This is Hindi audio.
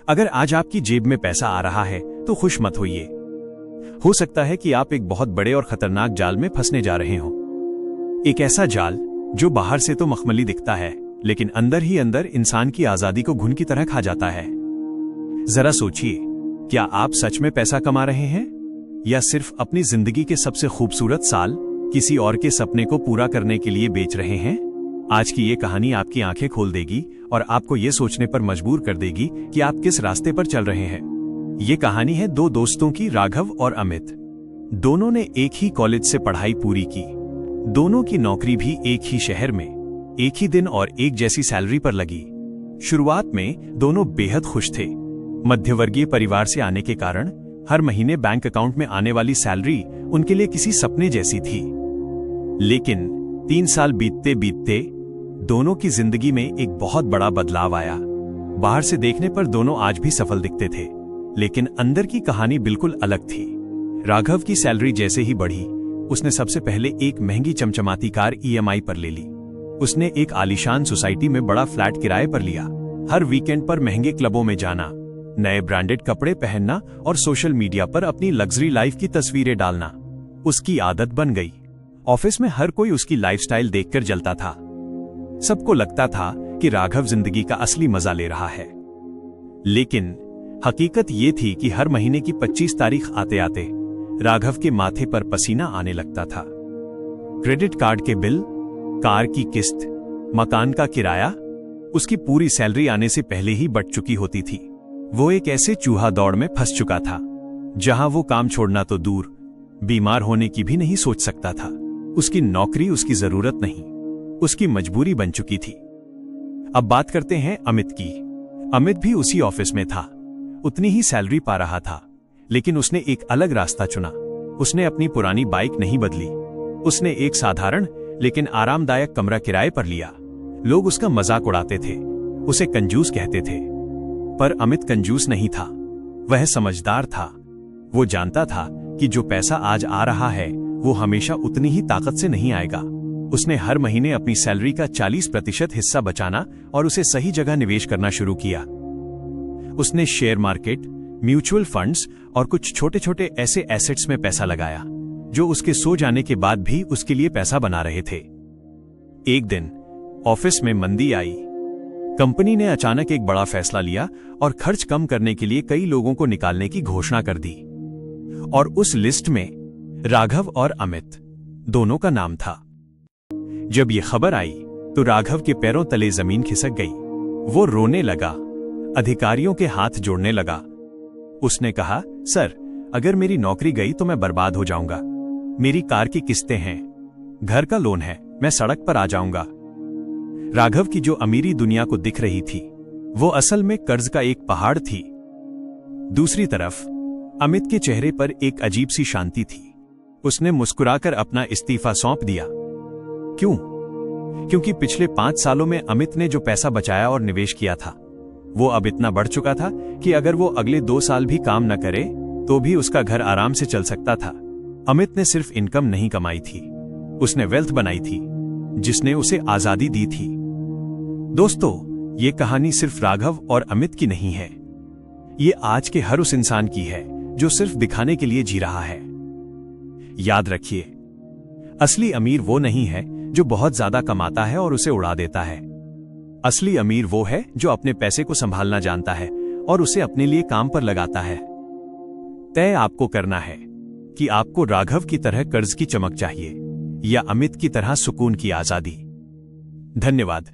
अगर आज आपकी जेब में पैसा आ रहा है तो खुश मत होइए। हो सकता है कि आप एक बहुत बड़े और खतरनाक जाल में फंसने जा रहे हो। एक ऐसा जाल जो बाहर से तो मखमली दिखता है, लेकिन अंदर ही अंदर इंसान की आजादी को घुन की तरह खा जाता है। जरा सोचिए, क्या आप सच में पैसा कमा रहे हैं या सिर्फ अपनी जिंदगी के सबसे खूबसूरत साल किसी और के सपने को पूरा करने के लिए बेच रहे हैं? आज की ये कहानी आपकी आंखें खोल देगी और आपको ये सोचने पर मजबूर कर देगी कि आप किस रास्ते पर चल रहे हैं। ये कहानी है दो दोस्तों की, राघव और अमित। दोनों ने एक ही कॉलेज से पढ़ाई पूरी की। दोनों की नौकरी भी एक ही शहर में, एक ही दिन और एक जैसी सैलरी पर लगी। शुरुआत में दोनों बेहद खुश थे। मध्यवर्गीय परिवार से आने के कारण हर महीने बैंक अकाउंट में आने वाली सैलरी उनके लिए किसी सपने जैसी थी। लेकिन 3 साल बीतते बीतते दोनों की जिंदगी में एक बहुत बड़ा बदलाव आया। बाहर से देखने पर दोनों आज भी सफल दिखते थे, लेकिन अंदर की कहानी बिल्कुल अलग थी। राघव की सैलरी जैसे ही बढ़ी, उसने सबसे पहले एक महंगी चमचमाती कार EMI पर ले ली। उसने एक आलीशान सोसाइटी में बड़ा फ्लैट किराए पर लिया। हर वीकेंड पर महंगे क्लबों में जाना, नए ब्रांडेड कपड़े पहनना और सोशल मीडिया पर अपनी लग्जरी लाइफ की तस्वीरें डालना उसकी आदत बन गई। ऑफिस में हर कोई उसकी लाइफस्टाइल देखकर जलता था। सबको लगता था कि राघव जिंदगी का असली मजा ले रहा है। लेकिन हकीकत ये थी कि हर महीने की 25 तारीख आते आते राघव के माथे पर पसीना आने लगता था। क्रेडिट कार्ड के बिल, कार की किस्त, मकान का किराया, उसकी पूरी सैलरी आने से पहले ही बढ़ चुकी होती थी। वो एक ऐसे चूहा दौड़ में फंस चुका था जहां वो काम छोड़ना तो दूर, बीमार होने की भी नहीं सोच सकता था। उसकी नौकरी उसकी जरूरत नहीं, उसकी मजबूरी बन चुकी थी। अब बात करते हैं अमित की। अमित भी उसी ऑफिस में था, उतनी ही सैलरी पा रहा था, लेकिन उसने एक अलग रास्ता चुना। उसने अपनी पुरानी बाइक नहीं बदली। उसने एक साधारण लेकिन आरामदायक कमरा किराए पर लिया। लोग उसका मजाक उड़ाते थे, उसे कंजूस कहते थे, पर अमित कंजूस नहीं था, वह समझदार था। वो जानता था कि जो पैसा आज आ रहा है वो हमेशा उतनी ही ताकत से नहीं आएगा। उसने हर महीने अपनी सैलरी का 40% हिस्सा बचाना और उसे सही जगह निवेश करना शुरू किया। उसने शेयर मार्केट, म्यूचुअल फंड्स और कुछ छोटे छोटे ऐसे एसेट्स में पैसा लगाया जो उसके सो जाने के बाद भी उसके लिए पैसा बना रहे थे। एक दिन ऑफिस में मंदी आई। कंपनी ने अचानक एक बड़ा फैसला लिया और खर्च कम करने के लिए कई लोगों को निकालने की घोषणा कर दी। और उस लिस्ट में राघव और अमित दोनों का नाम था। जब ये खबर आई तो राघव के पैरों तले जमीन खिसक गई। वो रोने लगा, अधिकारियों के हाथ जोड़ने लगा। उसने कहा, सर, अगर मेरी नौकरी गई तो मैं बर्बाद हो जाऊंगा। मेरी कार की किस्तें हैं, घर का लोन है, मैं सड़क पर आ जाऊंगा। राघव की जो अमीरी दुनिया को दिख रही थी वो असल में कर्ज का एक पहाड़ थी। दूसरी तरफ अमित के चेहरे पर एक अजीब सी शांति थी। उसने मुस्कुराकर अपना इस्तीफा सौंप दिया। क्यों? क्योंकि पिछले 5 सालों में अमित ने जो पैसा बचाया और निवेश किया था वो अब इतना बढ़ चुका था कि अगर वो अगले 2 साल भी काम न करे तो भी उसका घर आराम से चल सकता था। अमित ने सिर्फ इनकम नहीं कमाई थी, उसने वेल्थ बनाई थी जिसने उसे आजादी दी थी। दोस्तों, ये कहानी सिर्फ राघव और अमित की नहीं है, ये आज के हर उस इंसान की है जो सिर्फ दिखाने के लिए जी रहा है। याद रखिए, असली अमीर वो नहीं है जो बहुत ज्यादा कमाता है और उसे उड़ा देता है। असली अमीर वो है जो अपने पैसे को संभालना जानता है और उसे अपने लिए काम पर लगाता है। तय आपको करना है कि आपको राघव की तरह कर्ज की चमक चाहिए या अमित की तरह सुकून की आजादी। धन्यवाद।